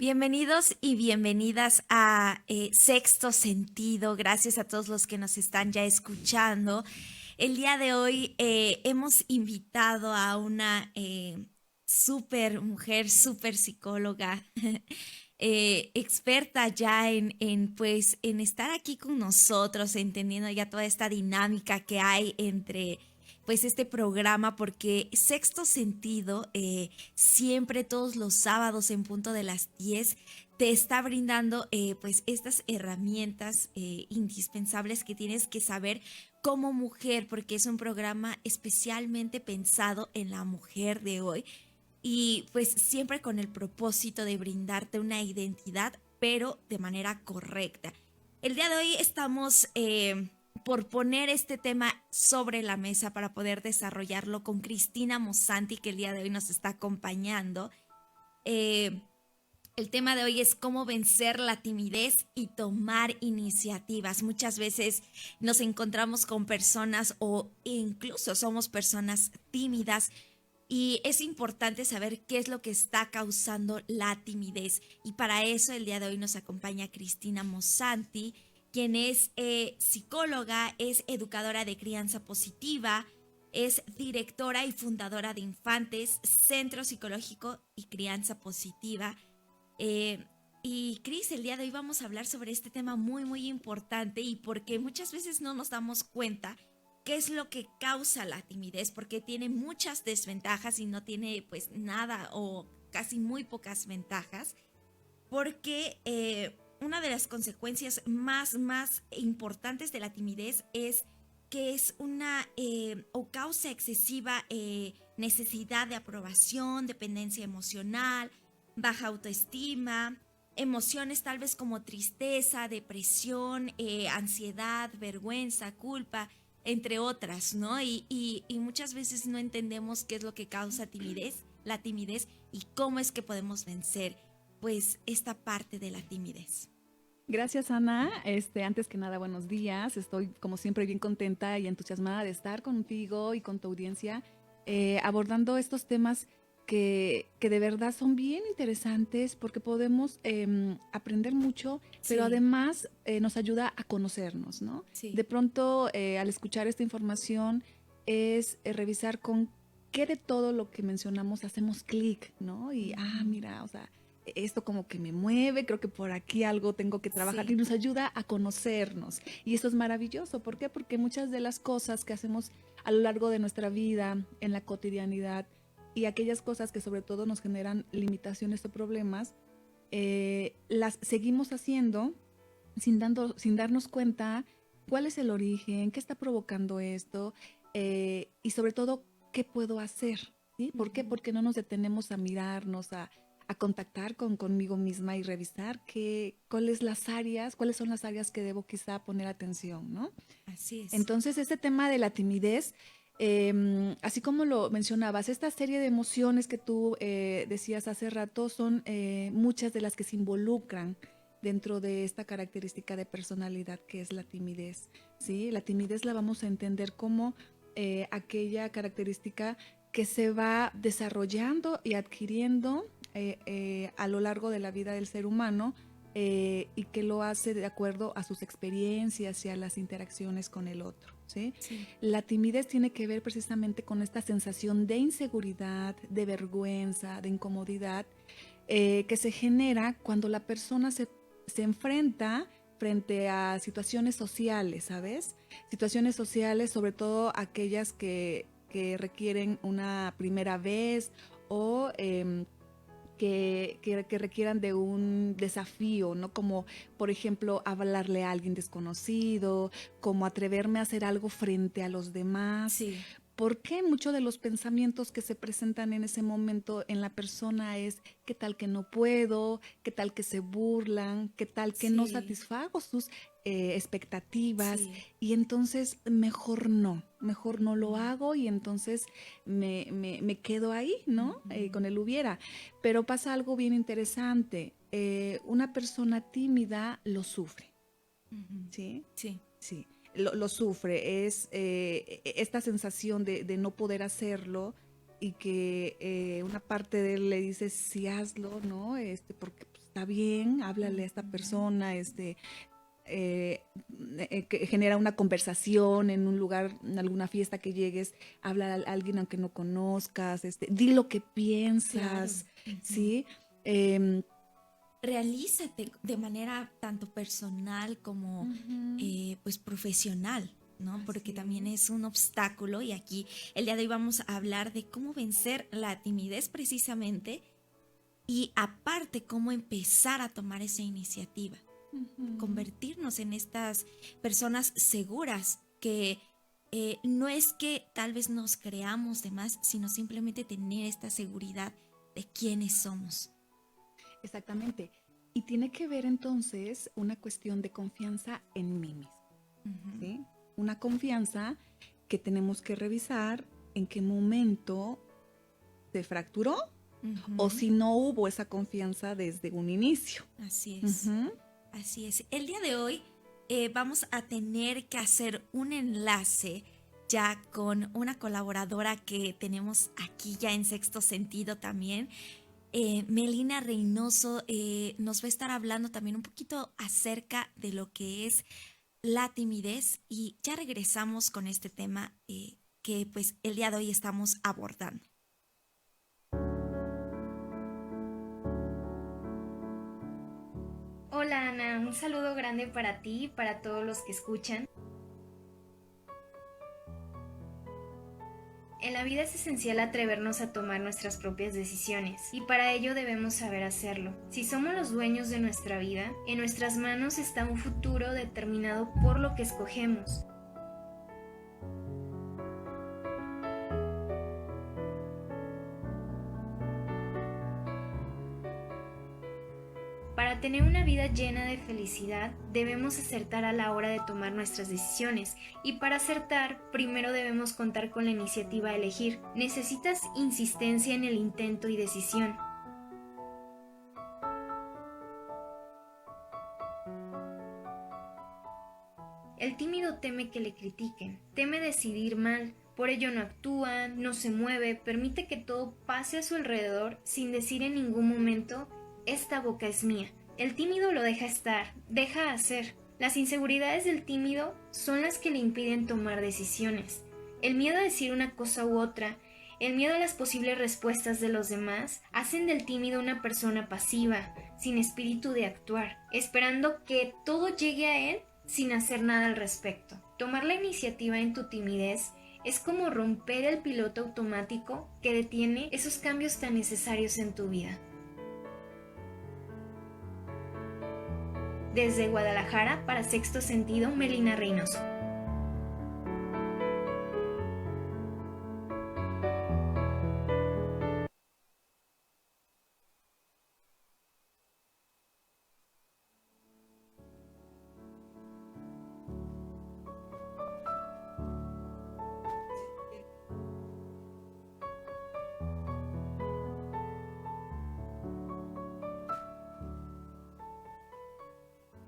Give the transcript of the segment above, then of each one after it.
Bienvenidos y bienvenidas a Sexto Sentido. Gracias a todos los que nos están ya escuchando. El día de hoy hemos invitado a una súper mujer, súper psicóloga, experta ya pues, en estar aquí con nosotros, entendiendo ya toda esta dinámica que hay entre pues este programa, porque Sexto Sentido siempre todos los sábados en punto de las 10 te está brindando pues estas herramientas indispensables que tienes que saber como mujer, porque es un programa especialmente pensado en la mujer de hoy y pues siempre con el propósito de brindarte una identidad, pero de manera correcta. El día de hoy estamos por poner este tema sobre la mesa para poder desarrollarlo con Cristina Mossanti, que el día de hoy nos está acompañando. Eh, el tema de hoy es cómo vencer la timidez y tomar iniciativas. Muchas veces nos encontramos con personas o incluso somos personas tímidas y es importante saber qué es lo que está causando la timidez. Y para eso el día de hoy nos acompaña Cristina Mossanti, quien es psicóloga, es educadora de crianza positiva, es directora y fundadora de Infantes, Centro Psicológico y Crianza Positiva. Eh, y Cris, el día de hoy vamos a hablar sobre este tema muy, muy importante y porque muchas veces no nos damos cuenta qué es lo que causa la timidez, porque tiene muchas desventajas y no tiene pues nada o casi muy pocas ventajas, porque una de las consecuencias más importantes de la timidez es que es una o causa excesiva necesidad de aprobación, dependencia emocional, baja autoestima, emociones tal vez como tristeza, depresión, ansiedad, vergüenza, culpa, entre otras, ¿no? Y muchas veces no entendemos qué es lo que causa timidez, la timidez y cómo es que podemos vencer pues esta parte de la timidez. Gracias, Ana. Antes que nada, buenos días. Estoy, como siempre, bien contenta y entusiasmada de estar contigo y con tu audiencia, abordando estos temas que de verdad son bien interesantes porque podemos aprender mucho, pero Sí, además nos ayuda a conocernos, ¿no? sí. De pronto, al escuchar esta información, es revisar con qué de todo lo que mencionamos hacemos clic, ¿no? Y, Mm, mira, o sea, esto como que me mueve, creo que por aquí algo tengo que trabajar y sí, nos ayuda a conocernos. Y eso es maravilloso. ¿Por qué? Porque muchas de las cosas que hacemos a lo largo de nuestra vida, en la cotidianidad, y aquellas cosas que sobre todo nos generan limitaciones o problemas, las seguimos haciendo sin darnos cuenta cuál es el origen, qué está provocando esto y sobre todo qué puedo hacer. ¿Sí? ¿Por qué? ujú, Porque no nos detenemos a mirarnos, a contactar conmigo misma y revisar cuáles son las áreas que debo quizá poner atención, ¿no? así es. Entonces, este tema de la timidez, así como lo mencionabas, esta serie de emociones que tú decías hace rato son muchas de las que se involucran dentro de esta característica de personalidad que es la timidez, ¿sí? La timidez la vamos a entender como aquella característica que se va desarrollando y adquiriendo a lo largo de la vida del ser humano y que lo hace de acuerdo a sus experiencias y a las interacciones con el otro. ¿Sí? Sí. La timidez tiene que ver precisamente con esta sensación de inseguridad, de vergüenza, de incomodidad que se genera cuando la persona se enfrenta frente a situaciones sociales, ¿sabes? Situaciones sociales, sobre todo aquellas que requieren una primera vez o que requieran de un desafío, ¿no? Como, por ejemplo, hablarle a alguien desconocido, como atreverme a hacer algo frente a los demás. Sí. ¿Por qué muchos de los pensamientos que se presentan en ese momento en la persona es qué tal que no puedo, qué tal que se burlan, qué tal que no Sí, satisfago sus expectativas sí. y entonces mejor no lo Mm, hago y entonces me quedo ahí, ¿no? ujú, Con el hubiera. Pero pasa algo bien interesante. Una persona tímida lo sufre, ujú. ¿sí? Sí, Sí, lo sufre. Es esta sensación de no poder hacerlo y que una parte de él le dice, sí, hazlo, ¿no? Porque pues, está bien, háblale a esta persona, que genera una conversación en un lugar, en alguna fiesta que llegues, habla a alguien aunque no conozcas, di lo que Claro. piensas, Ujú. ¿sí? Em, Realízate de manera tanto personal como Ujú. pues profesional, ¿no? Porque Así también es. es un obstáculo y aquí el día de hoy vamos a hablar de cómo vencer la timidez precisamente y aparte cómo empezar a tomar esa iniciativa, Ujú. convertirnos en estas personas seguras que no es que tal vez nos creamos de más, sino simplemente tener esta seguridad de quiénes somos. Exactamente. Y tiene que ver entonces una cuestión de confianza en mí mismo, Ujú, ¿sí? Una confianza que tenemos que revisar en qué momento se fracturó o ujú. si no hubo esa confianza desde un inicio. Así es, Ujú. así es. El día de hoy vamos a tener que hacer un enlace ya con una colaboradora que tenemos aquí ya en Sexto Sentido también. Melina Reynoso nos va a estar hablando también un poquito acerca de lo que es la timidez y ya regresamos con este tema que pues el día de hoy estamos abordando. Hola Ana, un saludo grande para ti y para todos los que escuchan. En la vida es esencial atrevernos a tomar nuestras propias decisiones y para ello debemos saber hacerlo. Si somos los dueños de nuestra vida, en nuestras manos está un futuro determinado por lo que escogemos. Para tener una vida llena de felicidad, debemos acertar a la hora de tomar nuestras decisiones y para acertar, primero debemos contar con la iniciativa de elegir. Necesitas insistencia en el intento y decisión. El tímido teme que le critiquen, teme decidir mal, por ello no actúa, no se mueve, permite que todo pase a su alrededor sin decir en ningún momento, esta boca es mía. El tímido lo deja estar, deja hacer. Las inseguridades del tímido son las que le impiden tomar decisiones. El miedo a decir una cosa u otra, el miedo a las posibles respuestas de los demás, hacen del tímido una persona pasiva, sin espíritu de actuar, esperando que todo llegue a él sin hacer nada al respecto. Tomar la iniciativa en tu timidez es como romper el piloto automático que detiene esos cambios tan necesarios en tu vida. Desde Guadalajara para Sexto Sentido, Melina Reynoso.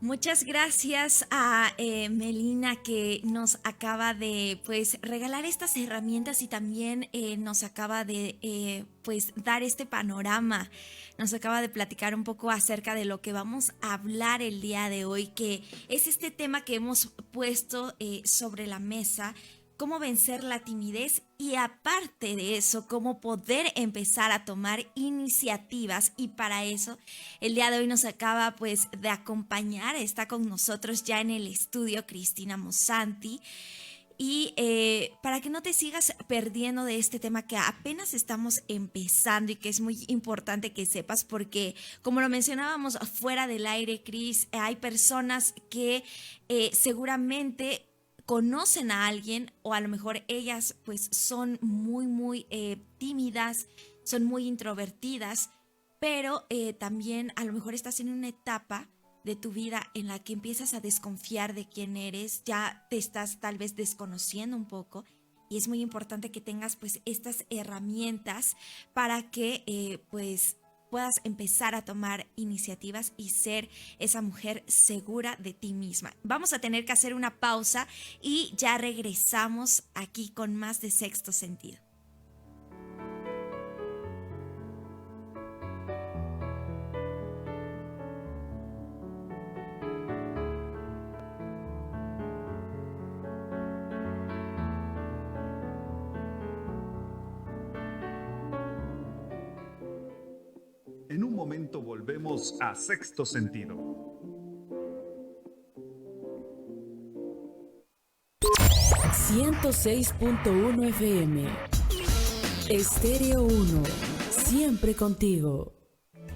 Muchas gracias a Melina que nos acaba de pues regalar estas herramientas y también nos acaba de pues dar este panorama. Nos acaba de platicar un poco acerca de lo que vamos a hablar el día de hoy, que es este tema que hemos puesto sobre la mesa, cómo vencer la timidez y aparte de eso, cómo poder empezar a tomar iniciativas y para eso el día de hoy nos acaba pues de acompañar, está con nosotros ya en el estudio Cristina Mosanti. Y para que no te sigas perdiendo de este tema que apenas estamos empezando y que es muy importante que sepas porque como lo mencionábamos fuera del aire, Cris, hay personas que seguramente conocen a alguien o a lo mejor ellas pues son muy tímidas, son muy introvertidas, pero también a lo mejor estás en una etapa de tu vida en la que empiezas a desconfiar de quién eres, ya te estás tal vez desconociendo un poco y es muy importante que tengas pues estas herramientas para que pues puedas empezar a tomar iniciativas y ser esa mujer segura de ti misma. Vamos a tener que hacer una pausa y ya regresamos aquí con más de Sexto Sentido. momento volvemos a Sexto Sentido. 106.1 FM. Estéreo 1. Siempre contigo.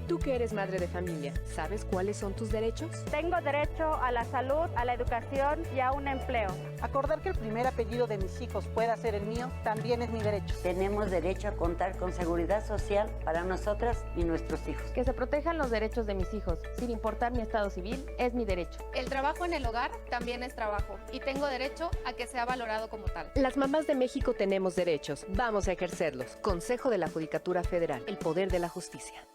Tú que eres madre de familia, ¿sabes cuáles son tus derechos? Tengo derecho a la salud, a la educación y a un empleo. Acordar que el primer apellido de mis hijos pueda ser el mío también es mi derecho. Tenemos derecho a contar con seguridad social para nosotras y nuestros hijos. Que se protejan los derechos de mis hijos, sin importar mi estado civil, es mi derecho. El trabajo en el hogar también es trabajo y tengo derecho a que sea valorado como tal. Las mamás de México tenemos derechos, vamos a ejercerlos. Consejo de la Judicatura Federal, el poder de la justicia.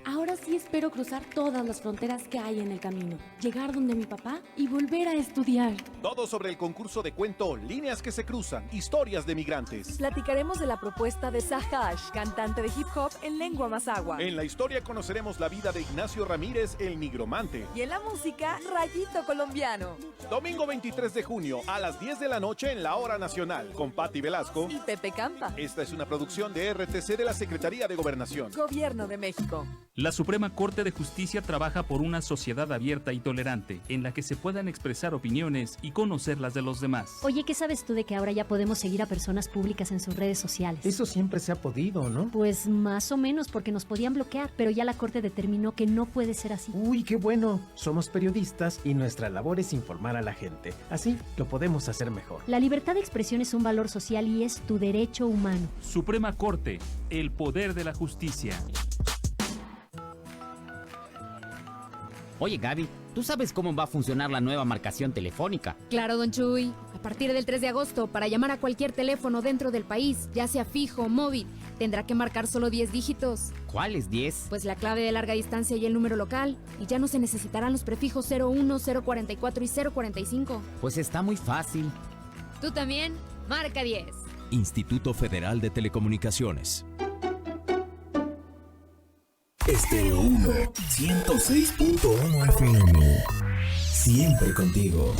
Ahora sí espero cruzar todas las fronteras que hay en el camino, llegar donde mi papá y volver a estudiar. Todo sobre el concurso de cuento Líneas que se cruzan, historias de migrantes. Platicaremos de la propuesta de Sahash, cantante de hip hop en lengua mazahua. En la historia conoceremos la vida de Ignacio Ramírez, el nigromante. Y en la música, Rayito Colombiano. Domingo 23 de junio a las 10 de la noche en la Hora Nacional, con Patti Velasco y Pepe Campa. Esta es una producción de RTC de la Secretaría de Gobernación. Gobierno de México. La Suprema Corte de Justicia trabaja por una sociedad abierta y tolerante, en la que se puedan expresar opiniones y conocer las de los demás. Oye, ¿qué sabes tú de que ahora ya podemos seguir a personas públicas en sus redes sociales? Eso siempre se ha podido, ¿no? Pues más o menos, porque nos podían bloquear, pero ya la Corte determinó que no puede ser así. Uy, qué bueno. Somos periodistas y nuestra labor es informar a la gente. Así lo podemos hacer mejor. La libertad de expresión es un valor social y es tu derecho humano. Suprema Corte, el poder de la justicia. Oye, Gaby, ¿tú sabes cómo va a funcionar la nueva marcación telefónica? Claro, don Chuy. A partir del 3 de agosto, para llamar a cualquier teléfono dentro del país, ya sea fijo o móvil, tendrá que marcar solo 10 dígitos. ¿Cuáles 10? Pues la clave de larga distancia y el número local. Y ya no se necesitarán los prefijos 01, 044 y 045. Pues está muy fácil. Tú también, marca 10. Instituto Federal de Telecomunicaciones. Estéreo 1, 106.1 FM. Siempre contigo.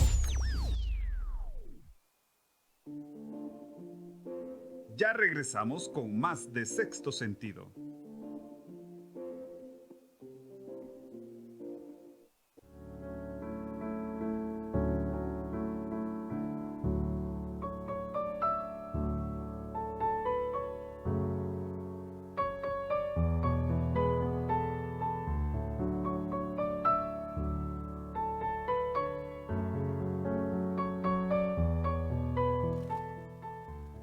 Ya regresamos con más de Sexto Sentido.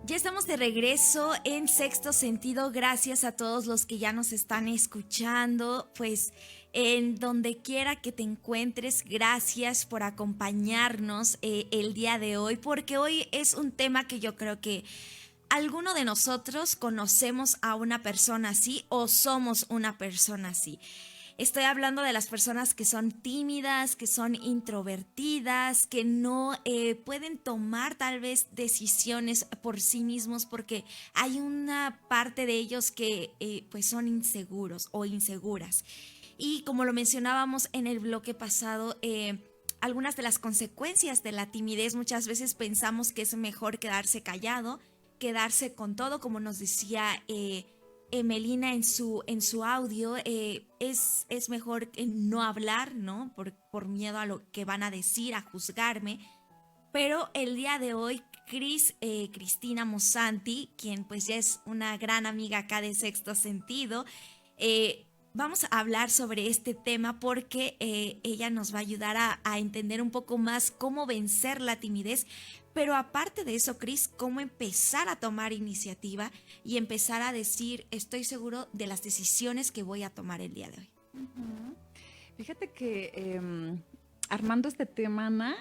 Ya estamos de regreso en Sexto Sentido. Gracias a todos los que ya nos están escuchando. Pues en donde quiera que te encuentres, gracias por acompañarnos el día de hoy, porque hoy es un tema que yo creo que alguno de nosotros conocemos a una persona así o somos una persona así. Estoy hablando de las personas que son tímidas, que son introvertidas, que no pueden tomar tal vez decisiones por sí mismos porque hay una parte de ellos que pues son inseguros o inseguras. Y como lo mencionábamos en el bloque pasado, algunas de las consecuencias de la timidez, muchas veces pensamos que es mejor quedarse callado, quedarse con todo, como nos decía Melina en su audio, es mejor no hablar, ¿no? Por miedo a lo que van a decir, a juzgarme. Pero el día de hoy, Cristina Mosanti, quien pues ya es una gran amiga acá de Sexto Sentido, vamos a hablar sobre este tema porque ella nos va a ayudar a entender un poco más cómo vencer la timidez. Pero aparte de eso, Cris, cómo empezar a tomar iniciativa y empezar a decir, estoy seguro de las decisiones que voy a tomar el día de hoy. Fíjate que armando este tema, Ana,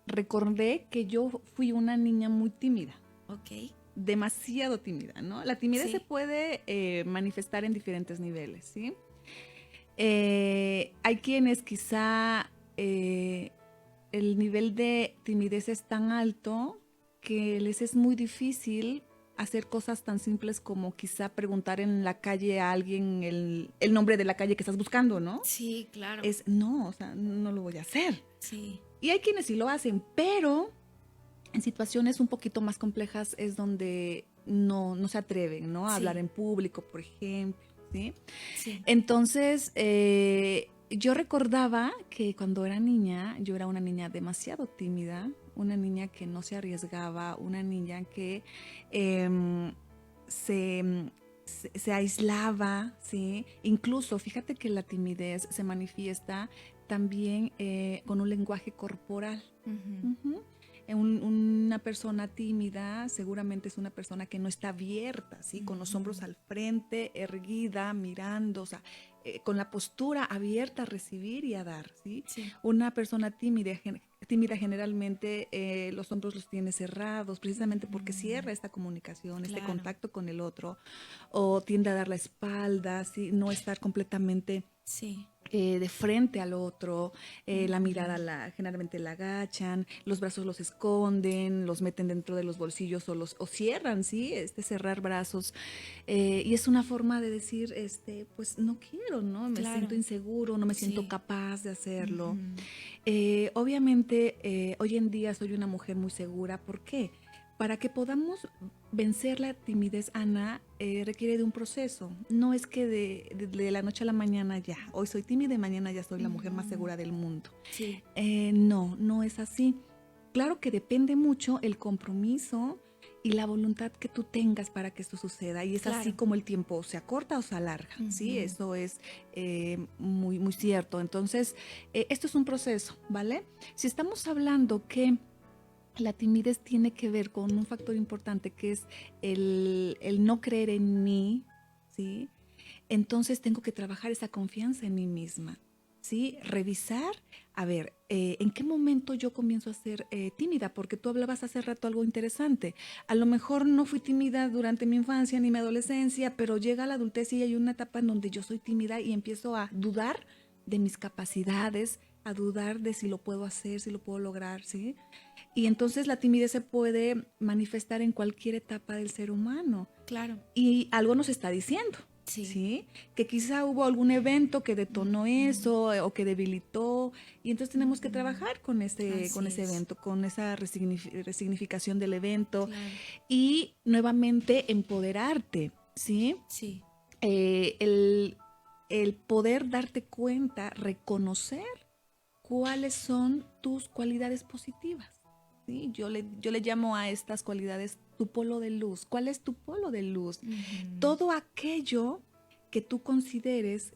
recordé que yo fui una niña muy tímida. Ok. Demasiado tímida, ¿no? La timidez Sí. se puede manifestar en diferentes niveles, ¿sí? Hay quienes quizá el nivel de timidez es tan alto que les es muy difícil hacer cosas tan simples como quizá preguntar en la calle a alguien el nombre de la calle que estás buscando, ¿no? Sí, claro. No, o sea, no lo voy a hacer. Sí. Y hay quienes sí lo hacen, pero en situaciones un poquito más complejas es donde no se atreven, ¿no? A Sí. hablar en público, por ejemplo. ¿sí? Sí. Entonces, yo recordaba que cuando era niña, yo era una niña demasiado tímida, una niña que no se arriesgaba, una niña que se aislaba, ¿sí? Incluso, fíjate que la timidez se manifiesta también con un lenguaje corporal. Uh-huh. Una persona tímida seguramente es una persona que no está abierta, ¿sí? Con los hombros al frente, erguida, mirando, o sea, con la postura abierta a recibir y a dar, ¿sí? Sí. Una persona tímida generalmente los hombros los tiene cerrados, precisamente porque cierra esta comunicación, este contacto con el otro, o tiende a dar la espalda, ¿sí? No estar completamente... Sí. De frente al otro, la mirada generalmente la agachan, los brazos los esconden, los meten dentro de los bolsillos o cierran, ¿sí? Cerrar brazos. Y es una forma de decir, pues no quiero, ¿no? Me siento inseguro, no me siento capaz de hacerlo. Obviamente, hoy en día soy una mujer muy segura. ¿Por qué? Para que podamos vencer la timidez, Ana, requiere de un proceso. No es que de la noche a la mañana ya, hoy soy tímida y mañana ya soy la mujer más segura del mundo. Sí. No es así. Claro que depende mucho el compromiso y la voluntad que tú tengas para que esto suceda. Y es así como el tiempo se acorta o se alarga, ¿sí? Eso es muy, muy cierto. Entonces, esto es un proceso, ¿vale? Si estamos hablando que la timidez tiene que ver con un factor importante que es el no creer en mí, ¿sí? Entonces tengo que trabajar esa confianza en mí misma, ¿sí? Revisar, a ver, ¿en qué momento yo comienzo a ser tímida? Porque tú hablabas hace rato algo interesante. A lo mejor no fui tímida durante mi infancia ni mi adolescencia, pero llega la adultez y hay una etapa en donde yo soy tímida y empiezo a dudar de mis capacidades, a dudar de si lo puedo hacer, si lo puedo lograr, ¿sí? Y entonces la timidez se puede manifestar en cualquier etapa del ser humano. Claro. Y algo nos está diciendo, ¿sí? Que quizá hubo algún evento que detonó eso o que debilitó, y entonces tenemos que trabajar con ese evento, con esa resignificación del evento. Claro. Y nuevamente empoderarte, ¿sí? Sí. El poder darte cuenta, reconocer cuáles son tus cualidades positivas, ¿sí? Yo le llamo a estas cualidades tu polo de luz. ¿Cuál es tu polo de luz? Todo aquello que tú consideres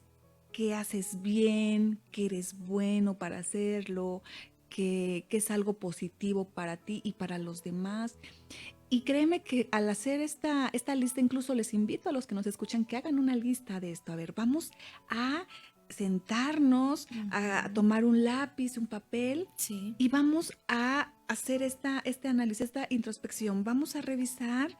que haces bien, que eres bueno para hacerlo, que es algo positivo para ti y para los demás. Y créeme que al hacer esta lista, incluso les invito a los que nos escuchan que hagan una lista de esto. A ver, vamos a sentarnos, a tomar un lápiz, un papel, y vamos a hacer este análisis, esta introspección. Vamos a revisar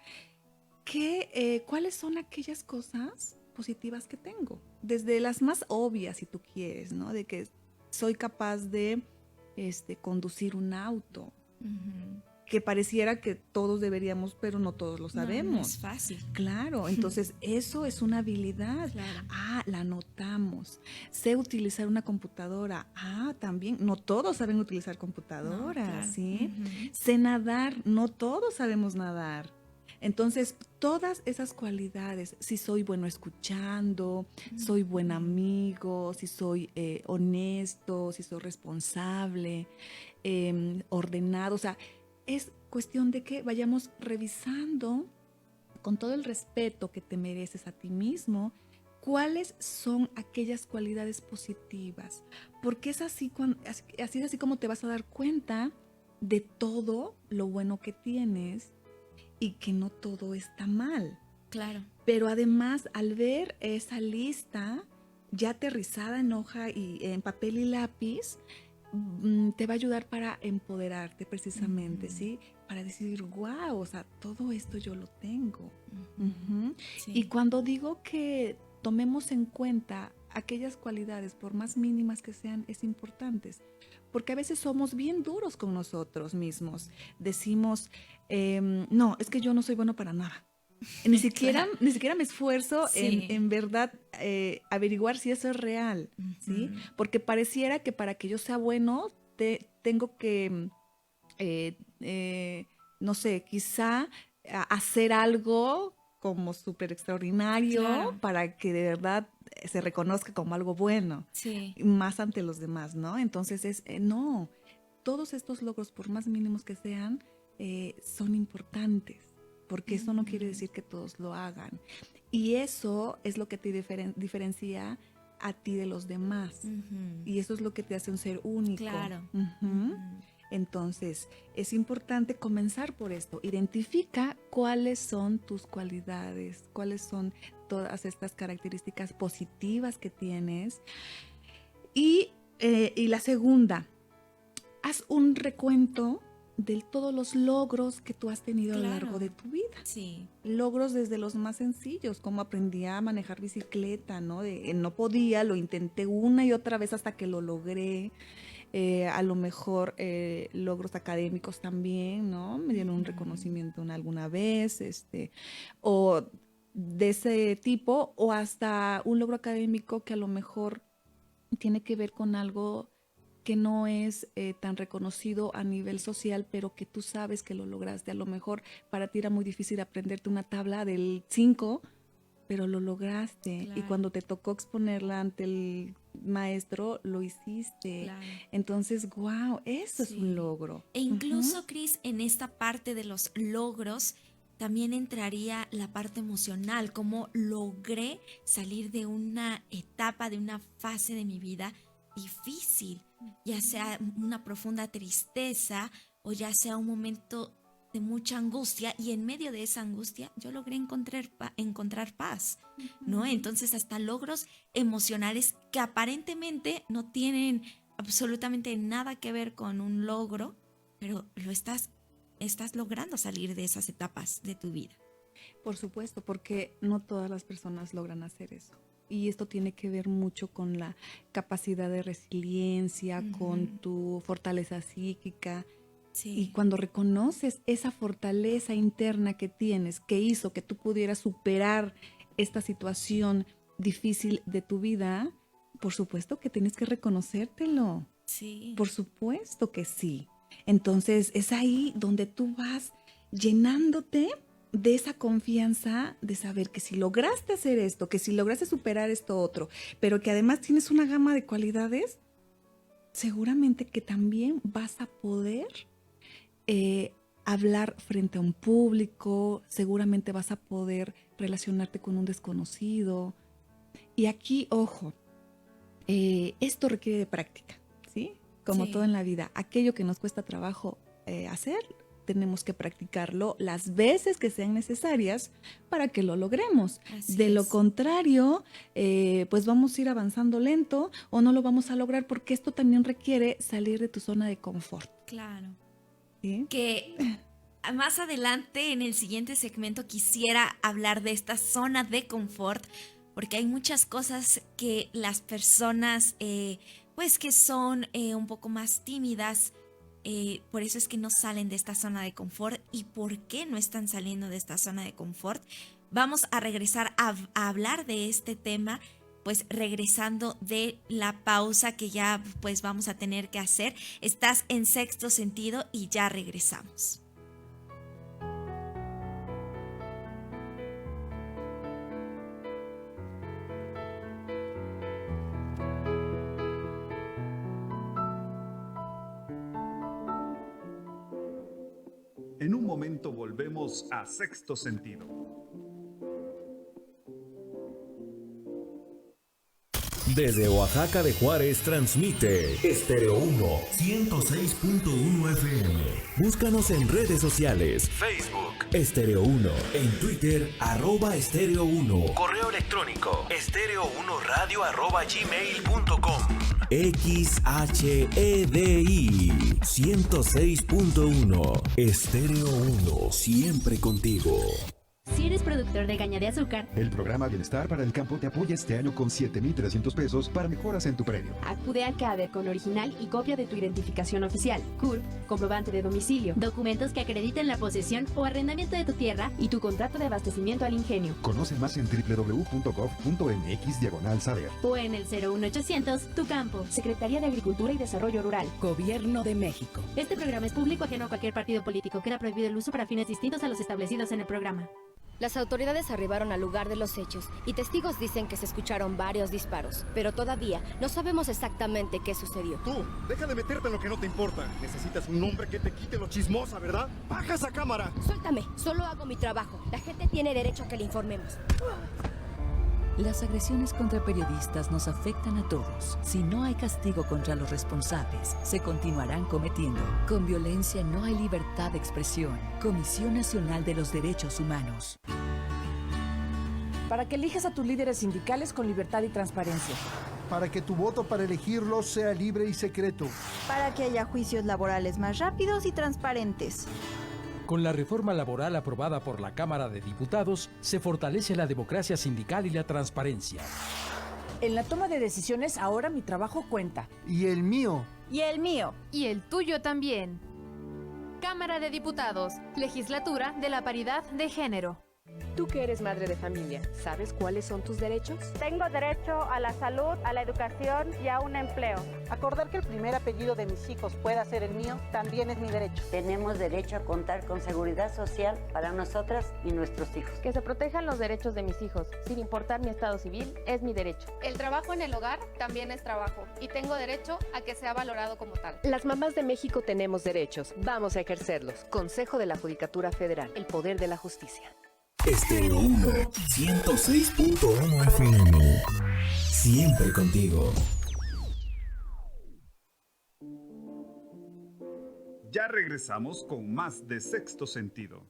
cuáles son aquellas cosas positivas que tengo, desde las más obvias, si tú quieres, ¿no? De que soy capaz de conducir un auto, que pareciera que todos deberíamos, pero no todos lo sabemos. No es fácil. Claro, entonces eso es una habilidad. Claro. La anotamos. Sé utilizar una computadora. También, no todos saben utilizar computadora, claro. ¿Sí? Sé nadar, no todos sabemos nadar. Entonces, todas esas cualidades, si soy bueno escuchando, soy buen amigo, si soy honesto, si soy responsable, ordenado, o sea, es cuestión de que vayamos revisando con todo el respeto que te mereces a ti mismo, cuáles son aquellas cualidades positivas, porque es así como te vas a dar cuenta de todo lo bueno que tienes y que no todo está mal. Claro. Pero además, al ver esa lista ya aterrizada en hoja y en papel y lápiz, te va a ayudar para empoderarte precisamente, ¿sí? Para decir, wow, o sea, todo esto yo lo tengo. Sí. Y cuando digo que tomemos en cuenta aquellas cualidades, por más mínimas que sean, es importante. Porque a veces somos bien duros con nosotros mismos. Decimos, no, es que yo no soy bueno para nada. Ni siquiera me esfuerzo en verdad averiguar si eso es real, ¿sí? Porque pareciera que para que yo sea bueno tengo que, no sé, quizá hacer algo como súper extraordinario, Claro. para que de verdad se reconozca como algo bueno, Sí. más ante los demás, ¿no? Entonces no, todos estos logros, por más mínimos que sean, son importantes, porque eso no quiere decir que todos lo hagan. Y eso es lo que te diferencia a ti de los demás. Y eso es lo que te hace un ser único. Claro. Entonces, es importante comenzar por esto. Identifica cuáles son tus cualidades, cuáles son todas estas características positivas que tienes. Y la segunda, haz un recuento de todos los logros que tú has tenido a lo largo de tu vida. Sí. Logros desde los más sencillos, como aprendí a manejar bicicleta, ¿no? No podía, lo intenté una y otra vez hasta que lo logré. A lo mejor logros académicos también, ¿no? Me dieron un reconocimiento alguna vez, o de ese tipo, o hasta un logro académico que a lo mejor tiene que ver con algo que no es tan reconocido a nivel social, pero que tú sabes que lo lograste. A lo mejor para ti era muy difícil aprenderte una tabla del 5, pero lo lograste. Claro. Y cuando te tocó exponerla ante el maestro, lo hiciste. Claro. Entonces, wow, eso es un logro. E incluso, Cris, en esta parte de los logros, también entraría la parte emocional, cómo logré salir de una etapa, de una fase de mi vida difícil, ya sea una profunda tristeza o ya sea un momento de mucha angustia, y en medio de esa angustia yo logré encontrar paz, ¿no? Entonces hasta logros emocionales que aparentemente no tienen absolutamente nada que ver con un logro, pero lo estás logrando salir de esas etapas de tu vida. Por supuesto, porque no todas las personas logran hacer eso. Y esto tiene que ver mucho con la capacidad de resiliencia, con tu fortaleza psíquica. Sí. Y cuando reconoces esa fortaleza interna que tienes, que hizo que tú pudieras superar esta situación difícil de tu vida, por supuesto que tienes que reconocértelo. Sí. Por supuesto que sí. Entonces es ahí donde tú vas llenándote de esa confianza de saber que si lograste hacer esto, que si lograste superar esto otro, pero que además tienes una gama de cualidades, seguramente que también vas a poder hablar frente a un público, seguramente vas a poder relacionarte con un desconocido. Y aquí, ojo, esto requiere de práctica, ¿sí? Como todo en la vida, aquello que nos cuesta trabajo hacer, tenemos que practicarlo las veces que sean necesarias para que lo logremos. De lo contrario, pues vamos a ir avanzando lento o no lo vamos a lograr, porque esto también requiere salir de tu zona de confort. Claro. ¿Sí? Que más adelante en el siguiente segmento quisiera hablar de esta zona de confort, porque hay muchas cosas que las personas pues que son un poco más tímidas, por eso es que no salen de esta zona de confort. ¿Y por qué no están saliendo de esta zona de confort? Vamos a regresar a hablar de este tema, pues regresando de la pausa que ya pues vamos a tener que hacer. Estás en Sexto Sentido y ya regresamos. En un momento volvemos a Sexto Sentido. Desde Oaxaca de Juárez transmite Estéreo 1 106.1 FM. Búscanos en redes sociales. Facebook Estéreo 1, en Twitter @Estéreo 1. Correo electrónico estereo1radio@gmail.com. XHEDI 106.1. Estéreo 1, siempre contigo. Si eres productor de caña de azúcar, el programa Bienestar para el Campo te apoya este año con 7,300 pesos para mejoras en tu premio. Acude al CADER con original y copia de tu identificación oficial, CURP, comprobante de domicilio, documentos que acrediten la posesión o arrendamiento de tu tierra y tu contrato de abastecimiento al ingenio. Conoce más en www.gov.mx/saber o en el 01800 Tu Campo. Secretaría de Agricultura y Desarrollo Rural. Gobierno de México. Este programa es público ajeno a cualquier partido político. Queda prohibido el uso para fines distintos a los establecidos en el programa. Las autoridades arribaron al lugar de los hechos y testigos dicen que se escucharon varios disparos, pero todavía no sabemos exactamente qué sucedió. Tú, deja de meterte en lo que no te importa. Necesitas un hombre que te quite lo chismosa, ¿verdad? ¡Baja esa cámara! Suéltame, solo hago mi trabajo. La gente tiene derecho a que le informemos. Las agresiones contra periodistas nos afectan a todos. Si no hay castigo contra los responsables, se continuarán cometiendo. Con violencia no hay libertad de expresión. Comisión Nacional de los Derechos Humanos. Para que elijas a tus líderes sindicales con libertad y transparencia. Para que tu voto para elegirlos sea libre y secreto. Para que haya juicios laborales más rápidos y transparentes. Con la reforma laboral aprobada por la Cámara de Diputados, se fortalece la democracia sindical y la transparencia. En la toma de decisiones, ahora mi trabajo cuenta. Y el mío. Y el mío. Y el tuyo también. Cámara de Diputados, Legislatura de la Paridad de Género. Tú que eres madre de familia, ¿sabes cuáles son tus derechos? Tengo derecho a la salud, a la educación y a un empleo. Acordar que el primer apellido de mis hijos pueda ser el mío también es mi derecho. Tenemos derecho a contar con seguridad social para nosotras y nuestros hijos. Que se protejan los derechos de mis hijos, sin importar mi estado civil, es mi derecho. El trabajo en el hogar también es trabajo y tengo derecho a que sea valorado como tal. Las mamás de México tenemos derechos, vamos a ejercerlos. Consejo de la Judicatura Federal, el poder de la justicia. Estéreo 1, 106.1 FM. Siempre contigo. Ya regresamos con más de Sexto Sentido.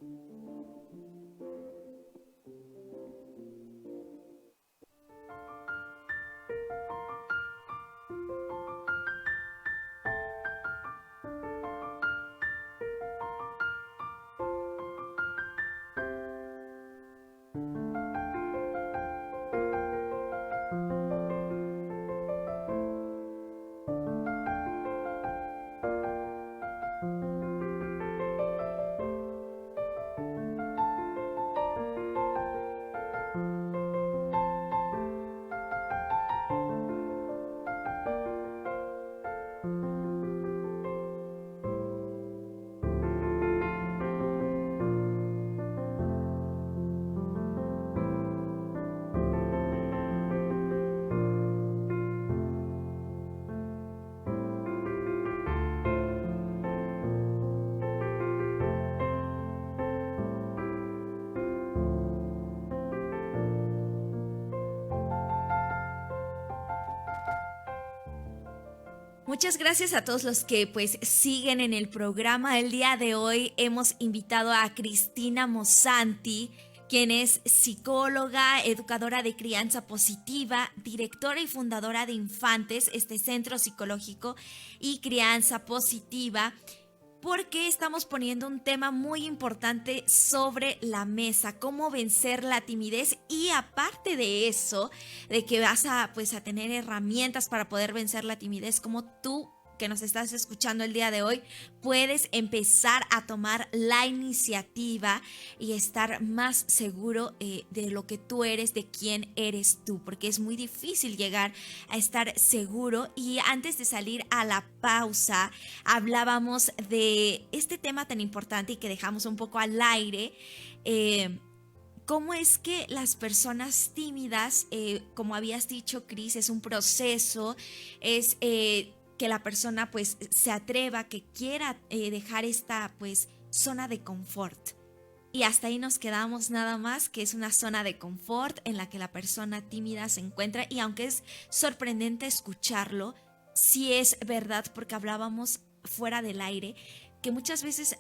Muchas gracias a todos los que pues siguen en el programa. El día de hoy hemos invitado a Cristina Mossanti, quien es psicóloga, educadora de crianza positiva, directora y fundadora de Infantes, este centro psicológico y crianza positiva, porque estamos poniendo un tema muy importante sobre la mesa, cómo vencer la timidez, y aparte de eso, de que vas a tener herramientas para poder vencer la timidez, como tú que nos estás escuchando el día de hoy, puedes empezar a tomar la iniciativa y estar más seguro de lo que tú eres, de quién eres tú, porque es muy difícil llegar a estar seguro. Y antes de salir a la pausa, hablábamos de este tema tan importante y que dejamos un poco al aire, cómo es que las personas tímidas, como habías dicho, Cris, es un proceso, es que la persona pues se atreva, que quiera dejar esta pues zona de confort. Y hasta ahí nos quedamos nada más, que es una zona de confort en la que la persona tímida se encuentra. Y aunque es sorprendente escucharlo, sí es verdad, porque hablábamos fuera del aire, que muchas veces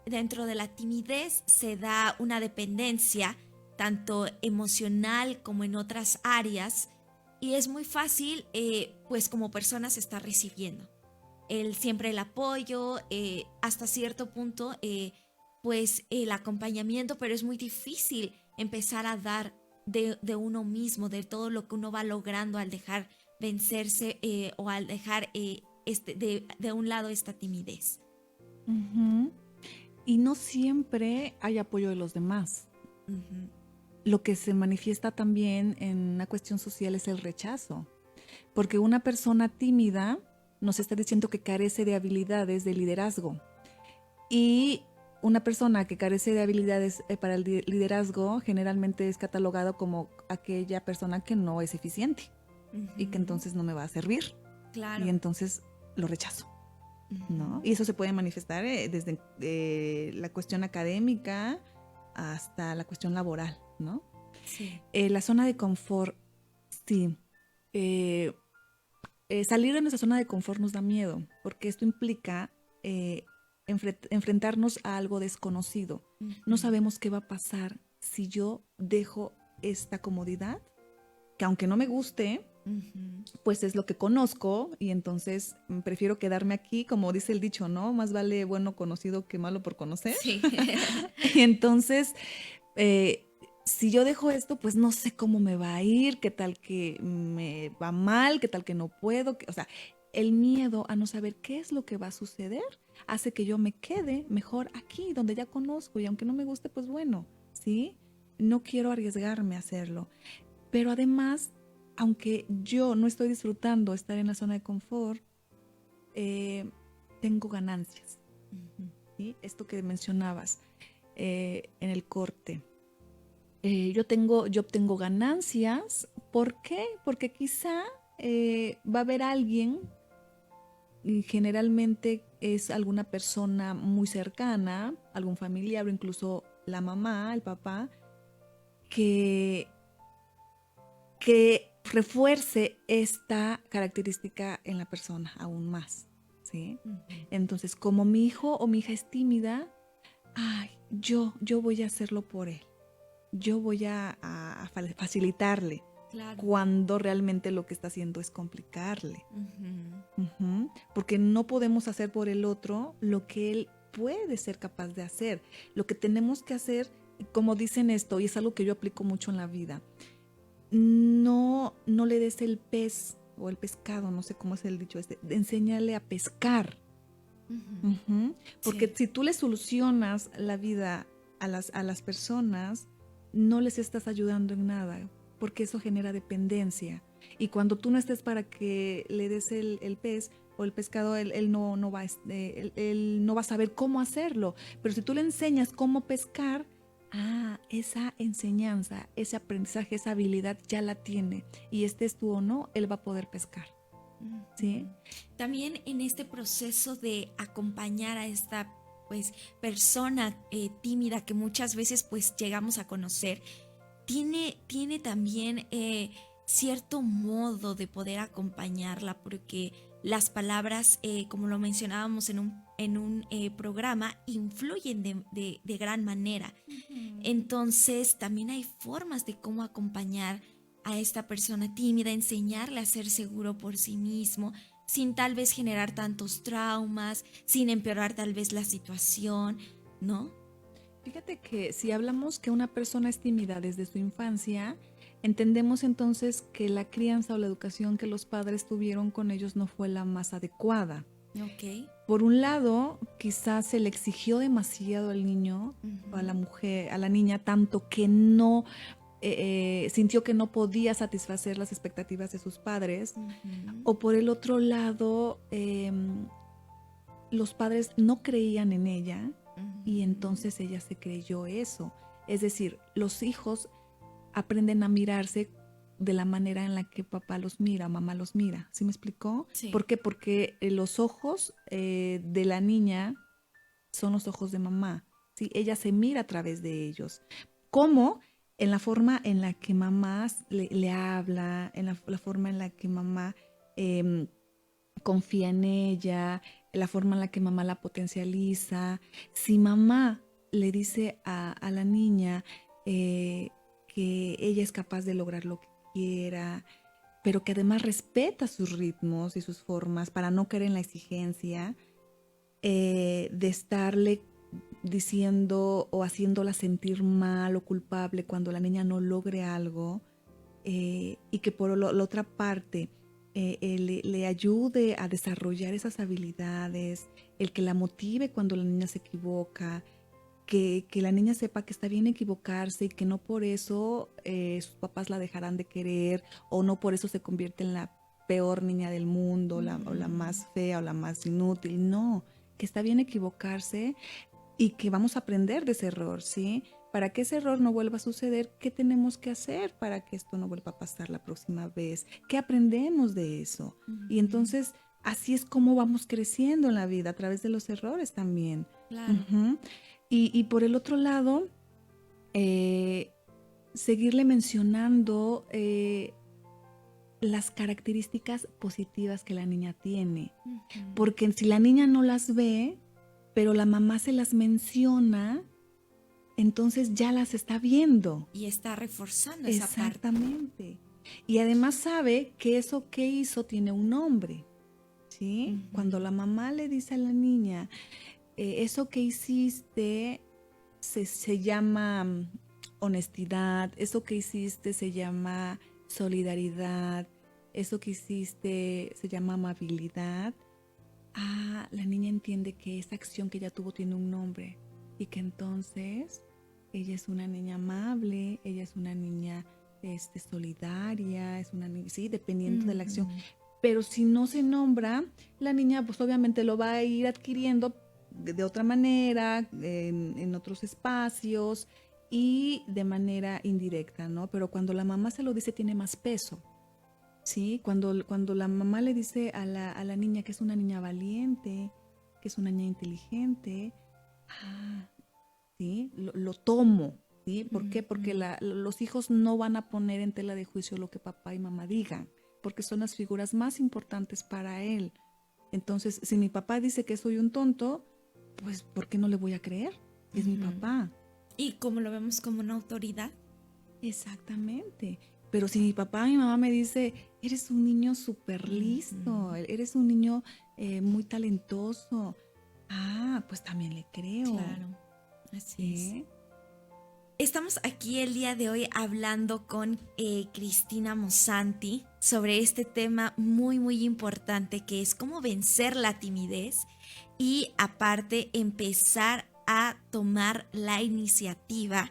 dentro de la timidez se da una dependencia, tanto emocional como en otras áreas. Y es muy fácil, pues como personas, estar recibiendo siempre el apoyo, hasta cierto punto, pues el acompañamiento, pero es muy difícil empezar a dar de uno mismo, de todo lo que uno va logrando al dejar vencerse o al dejar de un lado esta timidez. Uh-huh. Y no siempre hay apoyo de los demás. Uh-huh. Lo que se manifiesta también en una cuestión social es el rechazo, porque una persona tímida nos está diciendo que carece de habilidades de liderazgo, y una persona que carece de habilidades para el liderazgo generalmente es catalogado como aquella persona que no es eficiente y que entonces no me va a servir. Claro. Y entonces lo rechazo, ¿no? Y eso se puede manifestar desde la cuestión académica hasta la cuestión laboral, ¿no? Sí. La zona de confort, sí. Salir de nuestra zona de confort nos da miedo, porque esto implica enfrentarnos a algo desconocido. No sabemos qué va a pasar si yo dejo esta comodidad, que aunque no me guste, pues es lo que conozco, y entonces prefiero quedarme aquí, como dice el dicho, ¿no? Más vale bueno conocido que malo por conocer. Sí. Y entonces, si yo dejo esto, pues no sé cómo me va a ir, qué tal que me va mal, qué tal que no puedo, o sea, el miedo a no saber qué es lo que va a suceder hace que yo me quede mejor aquí, donde ya conozco, y aunque no me guste, pues bueno, ¿sí? No quiero arriesgarme a hacerlo. Pero además, aunque yo no estoy disfrutando estar en la zona de confort, tengo ganancias. ¿Sí? Esto que mencionabas en el corte. Yo obtengo ganancias. ¿Por qué? Porque quizá va a haber alguien, y generalmente es alguna persona muy cercana, algún familiar o incluso la mamá, el papá, que refuerce esta característica en la persona aún más, ¿sí? Entonces, como mi hijo o mi hija es tímida, yo voy a hacerlo por él. Yo voy a facilitarle. Claro. Cuando realmente lo que está haciendo es complicarle. Porque no podemos hacer por el otro lo que él puede ser capaz de hacer. Lo que tenemos que hacer, como dicen esto, y es algo que yo aplico mucho en la vida, no le des el pez o el pescado, no sé cómo es el dicho enséñale a pescar. Porque si tú le solucionas la vida a las personas, no les estás ayudando en nada, porque eso genera dependencia. Y cuando tú no estés para que le des el pez o el pescado, él no va a saber cómo hacerlo. Pero si tú le enseñas cómo pescar, esa enseñanza, ese aprendizaje, esa habilidad ya la tiene. Y estés tú o no, él va a poder pescar. ¿Sí? También en este proceso de acompañar a esta pues persona tímida que muchas veces pues llegamos a conocer, tiene también cierto modo de poder acompañarla, porque las palabras, como lo mencionábamos en un programa, influyen de gran manera. Entonces también hay formas de cómo acompañar a esta persona tímida, enseñarle a ser seguro por sí mismo, sin tal vez generar tantos traumas, sin empeorar tal vez la situación, ¿no? Fíjate que si hablamos que una persona es tímida desde su infancia, entendemos entonces que la crianza o la educación que los padres tuvieron con ellos no fue la más adecuada. Okay. Por un lado, quizás se le exigió demasiado al niño o a la mujer, a la niña, tanto que no sintió que no podía satisfacer las expectativas de sus padres. O por el otro lado, los padres no creían en ella y entonces ella se creyó eso. Es decir, los hijos aprenden a mirarse de la manera en la que papá los mira, mamá los mira. ¿Sí me explicó? Sí. ¿Por qué? Porque los ojos de la niña son los ojos de mamá. ¿Sí? Ella se mira a través de ellos. ¿Cómo? En la forma en la que mamá le habla, en la forma en la que mamá confía en ella, la forma en la que mamá la potencializa. Si mamá le dice a la niña que ella es capaz de lograr lo que quiera, pero que además respeta sus ritmos y sus formas para no caer en la exigencia de estarle diciendo o haciéndola sentir mal o culpable cuando la niña no logre algo, y que por la otra parte le ayude a desarrollar esas habilidades, el que la motive cuando la niña se equivoca, que la niña sepa que está bien equivocarse y que no por eso sus papás la dejarán de querer, o no por eso se convierte en la peor niña del mundo, o la más fea o la más inútil. No, que está bien equivocarse y que vamos a aprender de ese error, ¿sí? Para que ese error no vuelva a suceder, ¿qué tenemos que hacer para que esto no vuelva a pasar la próxima vez? ¿Qué aprendemos de eso? Y entonces, así es como vamos creciendo en la vida, a través de los errores también. Claro. Y por el otro lado, seguirle mencionando las características positivas que la niña tiene. Porque si la niña no las ve, pero la mamá se las menciona, entonces ya las está viendo. Y está reforzando esa parte. Exactamente. Y además sabe que eso que hizo tiene un nombre, ¿sí? Cuando la mamá le dice a la niña, eso que hiciste se llama honestidad, eso que hiciste se llama solidaridad, eso que hiciste se llama amabilidad. La niña entiende que esa acción que ella tuvo tiene un nombre y que entonces ella es una niña amable, ella es una niña solidaria, es una niña, sí, dependiendo de la acción. Pero si no se nombra, la niña pues obviamente lo va a ir adquiriendo de otra manera, en otros espacios y de manera indirecta, ¿no? Pero cuando la mamá se lo dice tiene más peso, ¿sí? Cuando la mamá le dice a la niña que es una niña valiente, que es una niña inteligente, ¿sí? Lo tomo, ¿sí? ¿Por qué? Porque los hijos no van a poner en tela de juicio lo que papá y mamá digan, porque son las figuras más importantes para él. Entonces, si mi papá dice que soy un tonto, pues, ¿por qué no le voy a creer? Es mi papá. ¿Y cómo lo vemos como una autoridad? Exactamente. Pero si mi papá y mi mamá me dice, eres un niño súper listo, eres un niño muy talentoso, pues también le creo. Claro, así es. Estamos aquí el día de hoy hablando con Cristina Mossanti sobre este tema muy, muy importante que es cómo vencer la timidez y aparte empezar a tomar la iniciativa.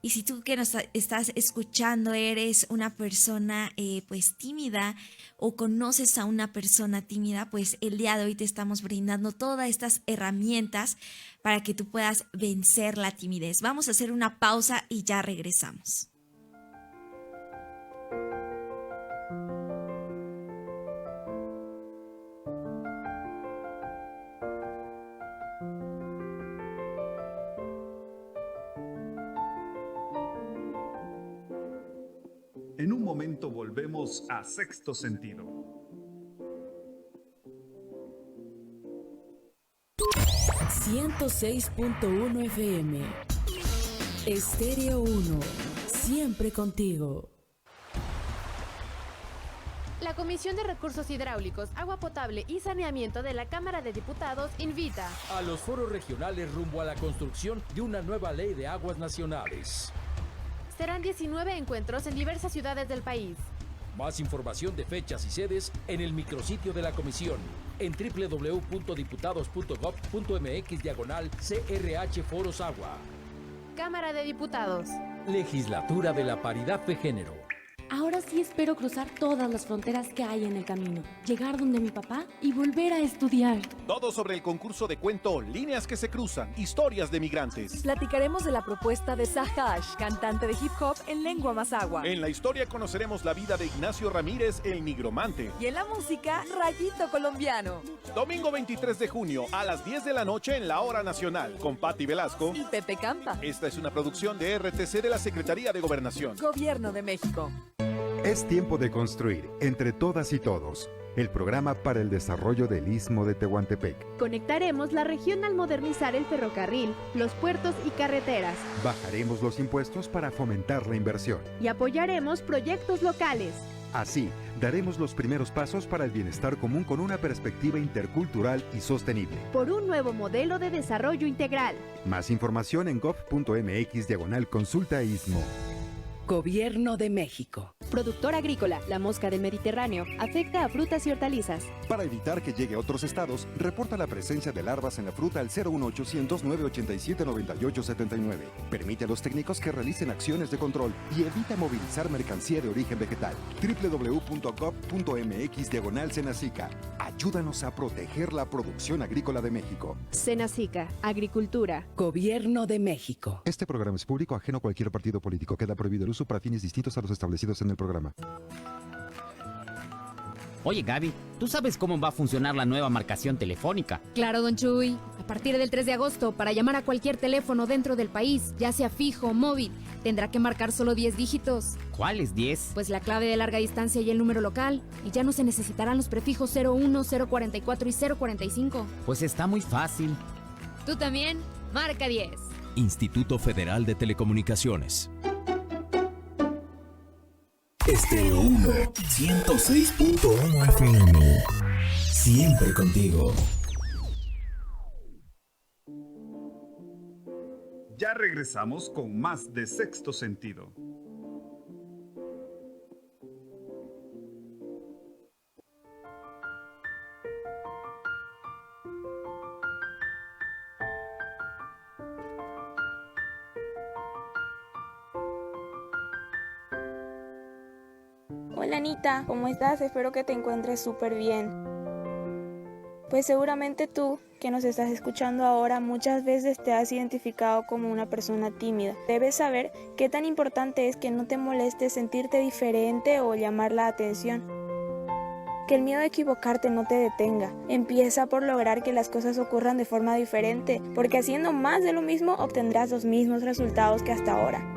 Y si tú que nos estás escuchando eres una persona pues tímida o conoces a una persona tímida, pues el día de hoy te estamos brindando todas estas herramientas para que tú puedas vencer la timidez. Vamos a hacer una pausa y ya regresamos. En un momento volvemos a Sexto Sentido. .106.1 FM Estéreo 1, siempre contigo. La Comisión de Recursos Hidráulicos, Agua Potable y Saneamiento de la Cámara de Diputados invita a los foros regionales rumbo a la construcción de una nueva ley de aguas nacionales. Serán 19 encuentros en diversas ciudades del país. Más información de fechas y sedes en el micrositio de la comisión en www.diputados.gov.mx/CRH Foros Agua. Cámara de Diputados. Legislatura de la Paridad de Género. Ahora sí espero cruzar todas las fronteras que hay en el camino, llegar donde mi papá y volver a estudiar. Todo sobre el concurso de cuento Líneas que se cruzan, historias de migrantes. Platicaremos de la propuesta de Sahash, cantante de hip hop en lengua mazahua. En la historia conoceremos la vida de Ignacio Ramírez, el nigromante. Y en la música, Rayito Colombiano. Domingo 23 de junio a las 10 de la noche en la Hora Nacional, con Patti Velasco y Pepe Campa. Esta es una producción de RTC de la Secretaría de Gobernación. Gobierno de México. Es tiempo de construir, entre todas y todos, el programa para el desarrollo del Istmo de Tehuantepec. Conectaremos la región al modernizar el ferrocarril, los puertos y carreteras. Bajaremos los impuestos para fomentar la inversión. Y apoyaremos proyectos locales. Así, daremos los primeros pasos para el bienestar común con una perspectiva intercultural y sostenible. Por un nuevo modelo de desarrollo integral. Más información en gov.mx/consulta istmo. Gobierno de México. Productor agrícola, la mosca del Mediterráneo afecta a frutas y hortalizas. Para evitar que llegue a otros estados, reporta la presencia de larvas en la fruta al 01800 987 9879. Permite a los técnicos que realicen acciones de control y evita movilizar mercancía de origen vegetal. www.gov.mx/Senacica. Ayúdanos a proteger la producción agrícola de México. Senacica, Agricultura. Gobierno de México. Este programa es público, ajeno a cualquier partido político. Queda prohibido el uso para fines distintos a los establecidos en el programa. Oye, Gaby, ¿tú sabes cómo va a funcionar la nueva marcación telefónica? Claro, don Chuy. A partir del 3 de agosto, para llamar a cualquier teléfono dentro del país, ya sea fijo o móvil, tendrá que marcar solo 10 dígitos. ¿Cuáles 10? Pues la clave de larga distancia y el número local. Y ya no se necesitarán los prefijos 01, 044 y 045. Pues está muy fácil. ¿Tú también? Marca 10. Instituto Federal de Telecomunicaciones. Estéreo 1, 106.1 FM. Siempre contigo. Ya regresamos con más de Sexto Sentido. Hola Anita, ¿cómo estás? Espero que te encuentres súper bien. Pues seguramente tú, que nos estás escuchando ahora, muchas veces te has identificado como una persona tímida. Debes saber qué tan importante es que no te moleste sentirte diferente o llamar la atención. Que el miedo a equivocarte no te detenga. Empieza por lograr que las cosas ocurran de forma diferente, porque haciendo más de lo mismo obtendrás los mismos resultados que hasta ahora.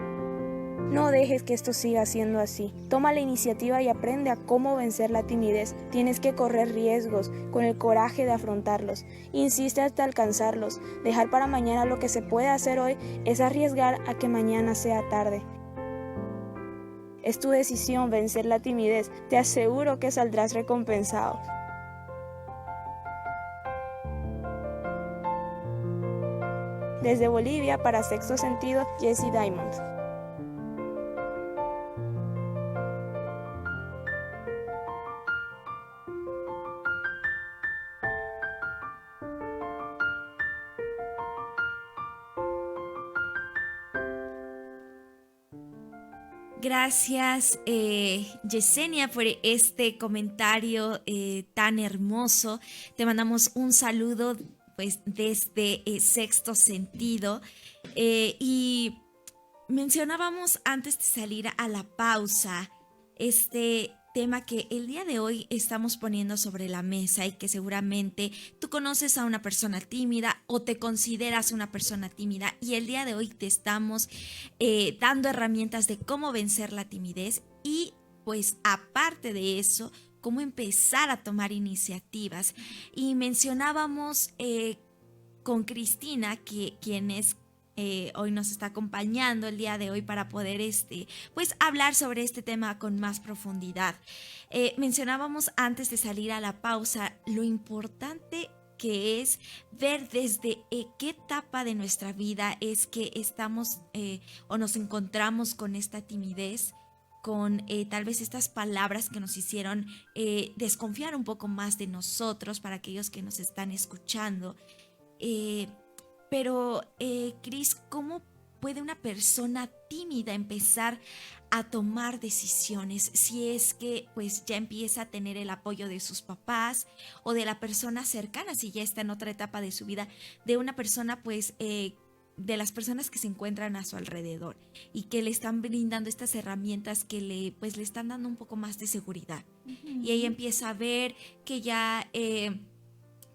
No dejes que esto siga siendo así. Toma la iniciativa y aprende a cómo vencer la timidez. Tienes que correr riesgos con el coraje de afrontarlos. Insiste hasta alcanzarlos. Dejar para mañana lo que se puede hacer hoy es arriesgar a que mañana sea tarde. Es tu decisión vencer la timidez. Te aseguro que saldrás recompensado. Desde Bolivia, para Sexto Sentido, Jessie Diamond. Gracias, Yesenia, por este comentario tan hermoso. Te mandamos un saludo pues, desde Sexto Sentido. Y mencionábamos antes de salir a la pausa este tema que el día de hoy estamos poniendo sobre la mesa y que seguramente tú conoces a una persona tímida o te consideras una persona tímida, y el día de hoy te estamos dando herramientas de cómo vencer la timidez y pues aparte de eso, cómo empezar a tomar iniciativas. Y mencionábamos con Cristina, quien es hoy nos está acompañando el día de hoy para poder pues hablar sobre este tema con más profundidad. Mencionábamos antes de salir a la pausa lo importante que es ver desde qué etapa de nuestra vida es que estamos o nos encontramos con esta timidez, con tal vez estas palabras que nos hicieron desconfiar un poco más de nosotros, para aquellos que nos están escuchando. Pero, Cris, ¿cómo puede una persona tímida empezar a tomar decisiones si es que pues ya empieza a tener el apoyo de sus papás o de la persona cercana, si ya está en otra etapa de su vida, de una persona pues de las personas que se encuentran a su alrededor y que le están brindando estas herramientas que le están dando un poco más de seguridad? Uh-huh. Y ella empieza a ver que ya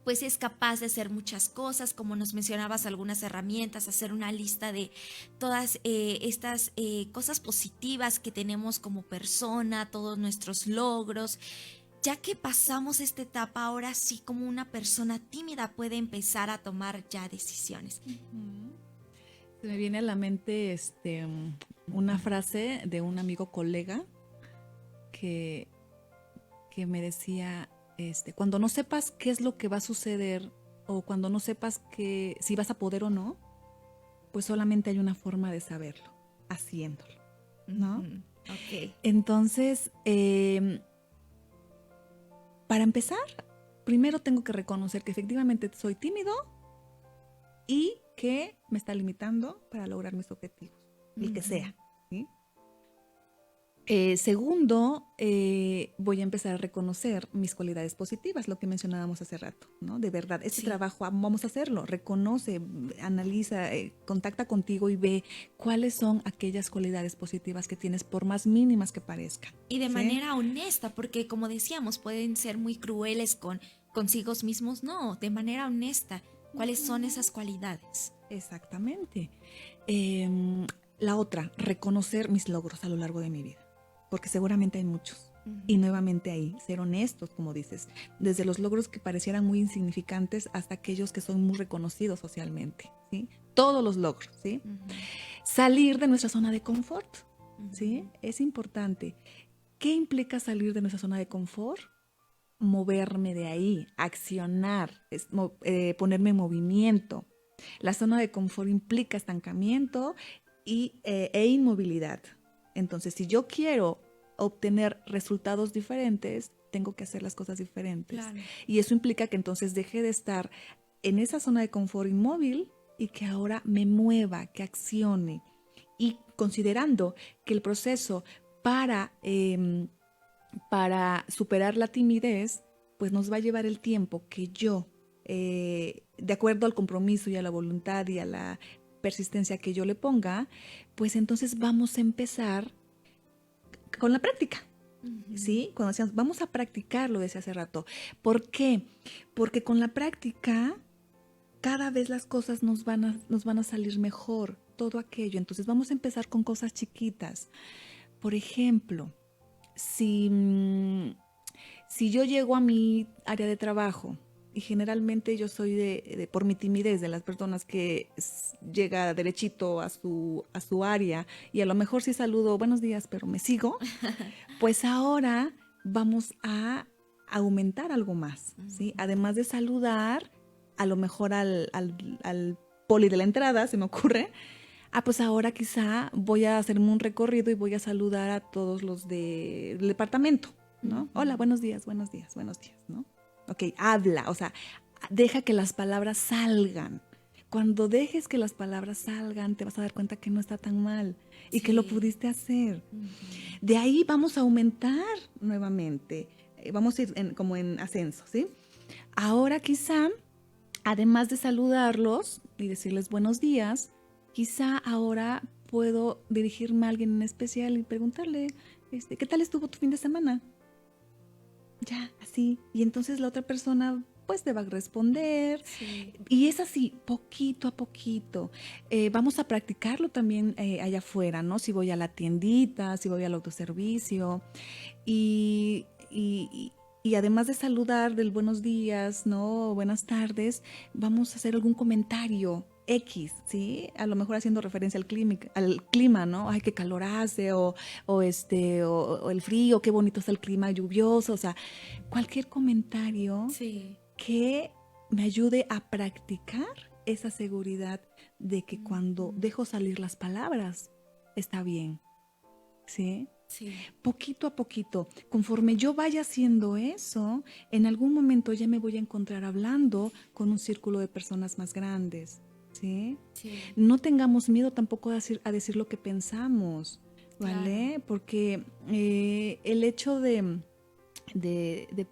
pues es capaz de hacer muchas cosas, como nos mencionabas, algunas herramientas, hacer una lista de todas estas cosas positivas que tenemos como persona, todos nuestros logros. Ya que pasamos esta etapa, ahora sí, como una persona tímida puede empezar a tomar ya decisiones. Uh-huh. Se me viene a la mente una frase de un amigo colega que me decía: cuando no sepas qué es lo que va a suceder o cuando no sepas si vas a poder o no, pues solamente hay una forma de saberlo, haciéndolo, ¿no? Uh-huh. Ok. Entonces, para empezar, primero tengo que reconocer que efectivamente soy tímido y que me está limitando para lograr mis objetivos, el que sea, ¿sí? Segundo, voy a empezar a reconocer mis cualidades positivas, lo que mencionábamos hace rato, ¿no? De verdad, este trabajo vamos a hacerlo, reconoce, analiza, contacta contigo y ve cuáles son aquellas cualidades positivas que tienes, por más mínimas que parezcan. Y de ¿sí? manera honesta, porque como decíamos, pueden ser muy crueles consigo mismos. No, de manera honesta, ¿cuáles son esas cualidades? Exactamente. La otra, reconocer mis logros a lo largo de mi vida. Porque seguramente hay muchos. Y nuevamente ahí, ser honestos, como dices, desde los logros que parecieran muy insignificantes hasta aquellos que son muy reconocidos socialmente, ¿sí? Todos los logros, ¿sí? Salir de nuestra zona de confort, ¿sí? Es importante. ¿Qué implica salir de nuestra zona de confort? Moverme de ahí, accionar, ponerme en movimiento. La zona de confort implica estancamiento e inmovilidad. Entonces, si yo quiero obtener resultados diferentes, tengo que hacer las cosas diferentes. Claro. Y eso implica que entonces deje de estar en esa zona de confort inmóvil y que ahora me mueva, que accione. Y considerando que el proceso para superar la timidez, pues nos va a llevar el tiempo que yo, de acuerdo al compromiso y a la voluntad y a la persistencia que yo le ponga, pues entonces vamos a empezar con la práctica, ¿sí? Cuando decíamos, vamos a practicarlo, decía hace rato. ¿Por qué? Porque con la práctica cada vez las cosas nos van a salir mejor, todo aquello. Entonces vamos a empezar con cosas chiquitas. Por ejemplo, si yo llego a mi área de trabajo, y generalmente yo soy por mi timidez, de las personas que llega derechito a su área y a lo mejor sí saludo, buenos días, pero me sigo, pues ahora vamos a aumentar algo más, ¿sí? Además de saludar, a lo mejor al poli de la entrada, se me ocurre, pues ahora quizá voy a hacerme un recorrido y voy a saludar a todos los del departamento, ¿no? Hola, buenos días, ¿no? Ok, habla, o sea, deja que las palabras salgan. Cuando dejes que las palabras salgan, te vas a dar cuenta que no está tan mal y que lo pudiste hacer. De ahí vamos a aumentar nuevamente, vamos a ir como en ascenso, ¿sí? Ahora quizá, además de saludarlos y decirles buenos días, quizá ahora puedo dirigirme a alguien en especial y preguntarle, ¿qué tal estuvo tu fin de semana? Ya, así. Y entonces la otra persona pues te va a responder. Sí. Y es así, poquito a poquito. Vamos a practicarlo también allá afuera, ¿no? Si voy a la tiendita, si voy al autoservicio. Y además de saludar del buenos días, ¿no? Buenas tardes, vamos a hacer algún comentario X, ¿sí? A lo mejor haciendo referencia al clima, ¿no? Ay, qué calor hace, o el frío, qué bonito está el clima lluvioso, o sea, cualquier comentario que me ayude a practicar esa seguridad de que cuando dejo salir las palabras, está bien, ¿sí? Sí. Poquito a poquito, conforme yo vaya haciendo eso, en algún momento ya me voy a encontrar hablando con un círculo de personas más grandes. ¿Sí? Sí. No tengamos miedo tampoco a decir lo que pensamos, ¿vale? Claro. Porque el hecho de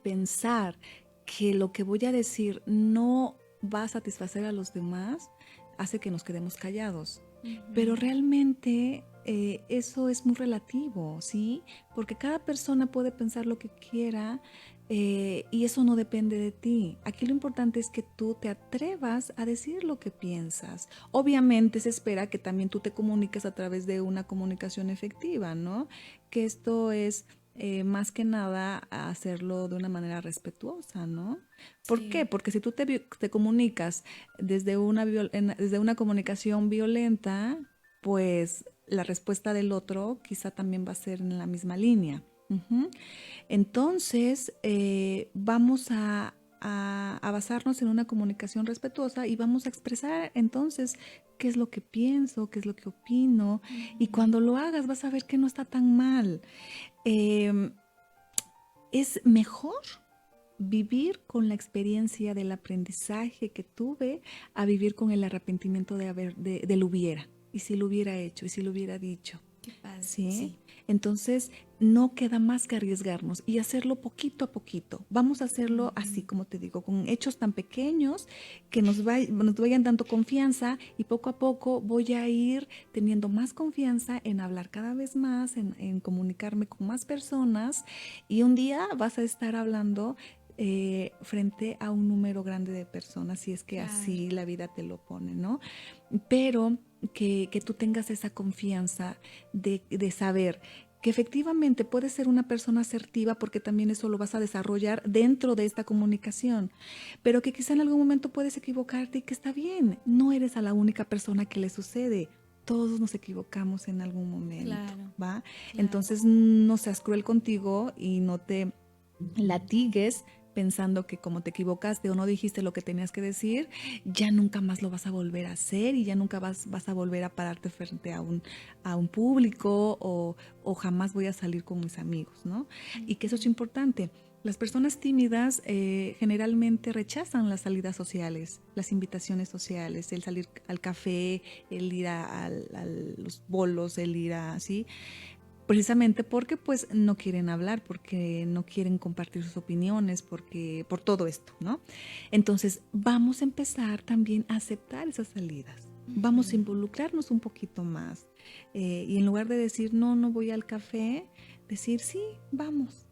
pensar que lo que voy a decir no va a satisfacer a los demás hace que nos quedemos callados. Pero realmente eso es muy relativo, ¿sí? Porque cada persona puede pensar lo que quiera. Y eso no depende de ti. Aquí lo importante es que tú te atrevas a decir lo que piensas. Obviamente se espera que también tú te comuniques a través de una comunicación efectiva, ¿no? Que esto es más que nada hacerlo de una manera respetuosa, ¿no? ¿Por qué? Porque si tú te comunicas desde una comunicación violenta, pues la respuesta del otro quizá también va a ser en la misma línea. Entonces, vamos a a basarnos en una comunicación respetuosa y vamos a expresar entonces qué es lo que pienso, qué es lo que opino, y cuando lo hagas vas a ver que no está tan mal. Es mejor vivir con la experiencia del aprendizaje que tuve a vivir con el arrepentimiento del hubiera, y si lo hubiera hecho, y si lo hubiera dicho. Qué padre. ¿Sí? Entonces no queda más que arriesgarnos y hacerlo poquito a poquito. Vamos a hacerlo así, como te digo, con hechos tan pequeños que nos vayan dando confianza, y poco a poco voy a ir teniendo más confianza en hablar cada vez más, en comunicarme con más personas, y un día vas a estar hablando frente a un número grande de personas, si es que así la vida te lo pone, ¿no? Pero que tú tengas esa confianza de saber que efectivamente puedes ser una persona asertiva, porque también eso lo vas a desarrollar dentro de esta comunicación, pero que quizá en algún momento puedes equivocarte y que está bien, no eres a la única persona que le sucede. Todos nos equivocamos en algún momento, ¿va? Entonces no seas cruel contigo y no te latigues pensando que como te equivocaste o no dijiste lo que tenías que decir, ya nunca más lo vas a volver a hacer y ya nunca vas a volver a pararte frente a un público o jamás voy a salir con mis amigos, ¿no? Y que eso es importante. Las personas tímidas generalmente rechazan las salidas sociales, las invitaciones sociales, el salir al café, el ir a los bolos, el ir así. Precisamente porque pues no quieren hablar, porque no quieren compartir sus opiniones, por todo esto, ¿no? Entonces vamos a empezar también a aceptar esas salidas, vamos a involucrarnos un poquito más, y en lugar de decir no voy al café, decir sí, vamos,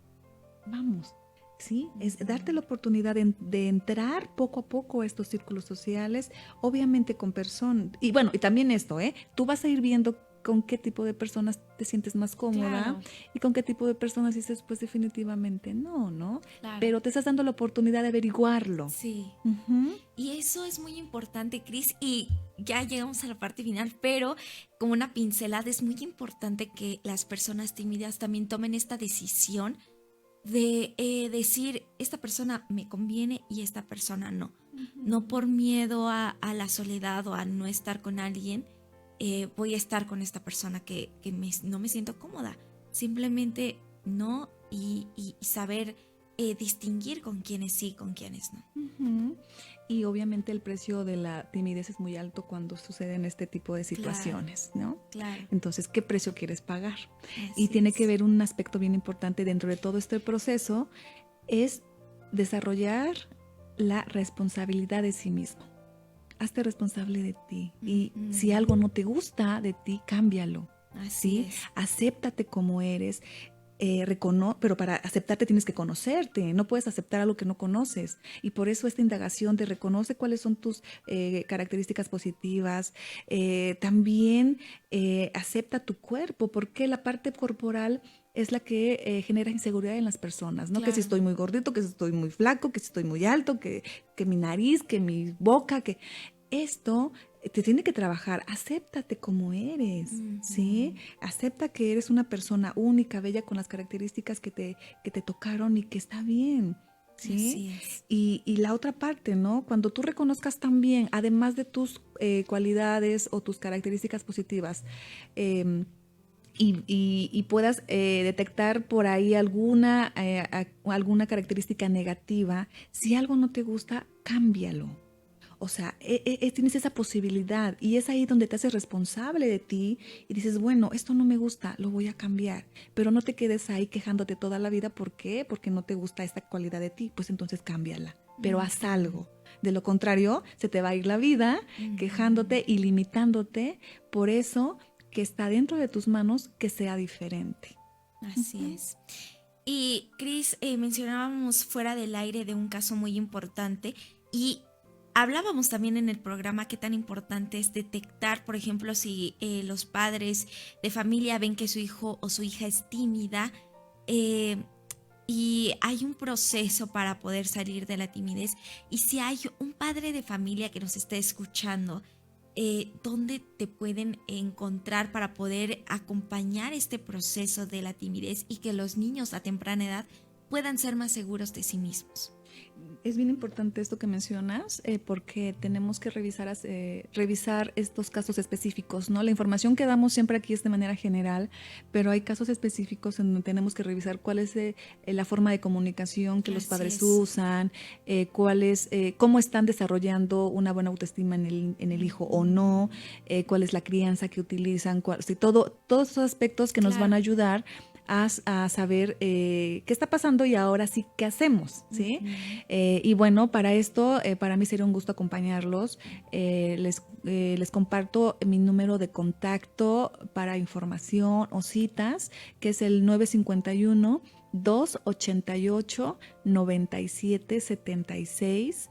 ¿sí? Es darte la oportunidad de entrar poco a poco a estos círculos sociales, obviamente con personas, y bueno, y también esto, tú vas a ir viendo con qué tipo de personas te sientes más cómoda y con qué tipo de personas dices, pues definitivamente no, Claro. pero te estás dando la oportunidad de averiguarlo. Sí. Y eso es muy importante, Cris, y ya llegamos a la parte final, pero como una pincelada, es muy importante que las personas tímidas también tomen esta decisión de decir, esta persona me conviene y esta persona no. No por miedo a la soledad o a no estar con alguien, voy a estar con esta persona que no me siento cómoda. Simplemente no, y saber distinguir con quienes sí, con quienes no. Y obviamente el precio de la timidez es muy alto cuando suceden este tipo de situaciones, ¿no? Claro. Entonces, ¿qué precio quieres pagar? Y tiene que ver un aspecto bien importante dentro de todo este proceso, es desarrollar la responsabilidad de sí mismo. Hazte responsable de ti, y si algo no te gusta de ti, cámbialo. Así es. Acéptate como eres, pero para aceptarte tienes que conocerte, no puedes aceptar algo que no conoces, y por eso esta indagación de reconoce cuáles son tus características positivas, también acepta tu cuerpo, porque la parte corporal es la que genera inseguridad en las personas, ¿no? Claro. Que si estoy muy gordito, que si estoy muy flaco, que si estoy muy alto, que mi nariz, que mi boca, que esto te tiene que trabajar. Acéptate como eres, ¿sí? Acepta que eres una persona única, bella, con las características que te tocaron y que está bien, ¿sí? Así es. Y la otra parte, ¿no? Cuando tú reconozcas también, además de tus cualidades o tus características positivas, y puedas detectar por ahí alguna característica negativa, si algo no te gusta, cámbialo. O sea, tienes esa posibilidad, y es ahí donde te haces responsable de ti y dices, bueno, esto no me gusta, lo voy a cambiar. Pero no te quedes ahí quejándote toda la vida. ¿Por qué? Porque no te gusta esta cualidad de ti. Pues entonces cámbiala, pero haz algo. De lo contrario, se te va a ir la vida quejándote y limitándote por eso que está dentro de tus manos, que sea diferente. Así es. Y Cris, mencionábamos fuera del aire de un caso muy importante, y hablábamos también en el programa qué tan importante es detectar, por ejemplo, si los padres de familia ven que su hijo o su hija es tímida, y hay un proceso para poder salir de la timidez. Y si hay un padre de familia que nos esté escuchando, ¿dónde te pueden encontrar para poder acompañar este proceso de la timidez y que los niños a temprana edad puedan ser más seguros de sí mismos? Es bien importante esto que mencionas, porque tenemos que revisar estos casos específicos, ¿no? La información que damos siempre aquí es de manera general, pero hay casos específicos en donde tenemos que revisar cuál es la forma de comunicación que los padres usan, cómo están desarrollando una buena autoestima en el hijo o no, cuál es la crianza que utilizan, todos esos aspectos que nos van a ayudar a saber qué está pasando y ahora sí qué hacemos, ¿sí? Y bueno, para esto, para mí sería un gusto acompañarlos. Les comparto mi número de contacto para información o citas, que es el 951-288-9776.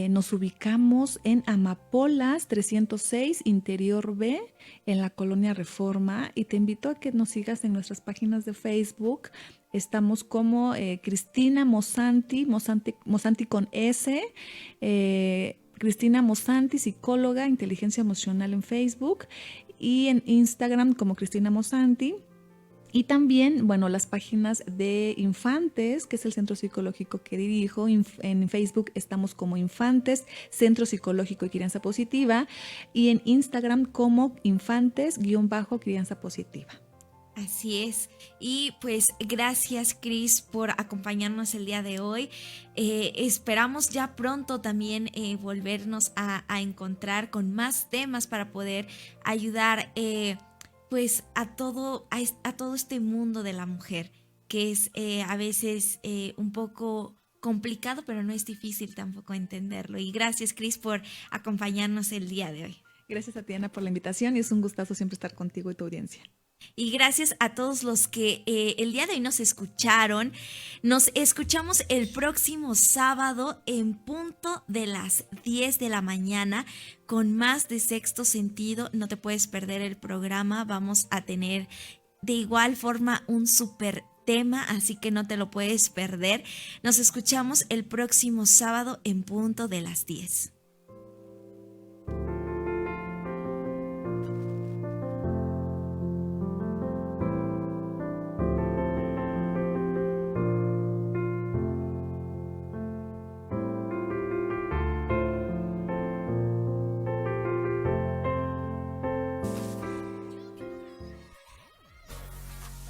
Nos ubicamos en Amapolas 306, Interior B, en la Colonia Reforma, y te invito a que nos sigas en nuestras páginas de Facebook. Estamos como Cristina Mosanti con S, Cristina Mosanti, psicóloga, inteligencia emocional en Facebook, y en Instagram como Cristina Mosanti. Y también, bueno, las páginas de Infantes, que es el centro psicológico que dirijo. En Facebook estamos como Infantes, Centro Psicológico y Crianza Positiva. Y en Instagram como Infantes_Crianza Positiva. Así es. Y pues gracias, Cris, por acompañarnos el día de hoy. Esperamos ya pronto también volvernos a encontrar con más temas para poder ayudar pues a todo este mundo de la mujer, que es a veces un poco complicado, pero no es difícil tampoco entenderlo. Y gracias, Cris, por acompañarnos el día de hoy. Gracias a ti, Ana, por la invitación, y es un gustazo siempre estar contigo y tu audiencia. Y gracias a todos los que el día de hoy nos escucharon. Nos escuchamos el próximo sábado en punto de las 10 de la mañana con más de Sexto Sentido. No te puedes perder el programa. Vamos a tener de igual forma un súper tema, así que no te lo puedes perder. Nos escuchamos el próximo sábado en punto de las 10.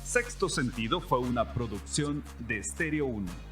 Sexto Sentido fue una producción de Estéreo 1.